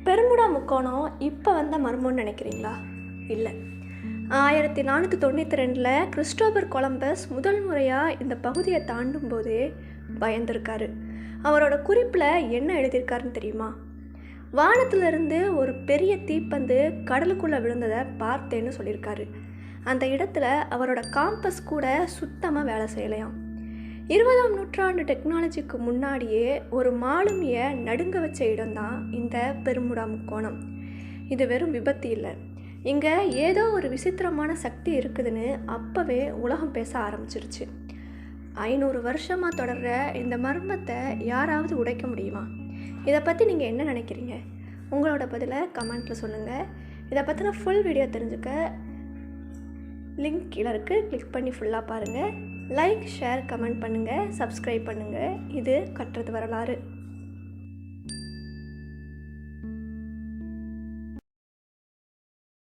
Bermuda முக்கோணம் இப்போ வந்த மர்மம்னு நினைக்கிறீங்களா? இல்லை. 1492 கிறிஸ்டோபர் கொலம்பஸ் முதல் முறையாக இந்த பகுதியை தாண்டும் போதே பயந்துருக்காரு. அவரோட குறிப்பில் என்ன எழுதியிருக்காருன்னு தெரியுமா? வானத்திலிருந்து ஒரு பெரிய தீப்பந்து கடலுக்குள்ளே விழுந்ததை பார்த்தேன்னு சொல்லியிருக்காரு. அந்த இடத்துல அவரோட காம்பஸ் கூட சுத்தமாக வேலை செய்யலையாம். 20ஆம் நூற்றாண்டு டெக்னாலஜிக்கு முன்னாடியே ஒரு மாலுமியை நடுங்க வச்ச இடம்தான் இந்த பெர்முடா முக்கோணம். இது வெறும் விபத்து இல்லை, இங்கே ஏதோ ஒரு விசித்திரமான சக்தி இருக்குதுன்னு அப்போவே உலகம் பேச ஆரம்பிச்சிருச்சு. 500 வருஷமாக தொடர்ற இந்த மர்மத்தை யாராவது உடைக்க முடியுமா? இதை பற்றி நீங்கள் என்ன நினைக்கிறீங்க? உங்களோட பதிலை கமெண்ட்டில் சொல்லுங்கள். இதை பற்றின ஃபுல் வீடியோ தெரிஞ்சுக்க லிங்க் கீழே இருக்குது, கிளிக் பண்ணி ஃபுல்லாக பாருங்கள். லைக், ஷேர், கமெண்ட் பண்ணுங்கள், சப்ஸ்கிரைப் பண்ணுங்கள். இது கற்றது வரலாறு.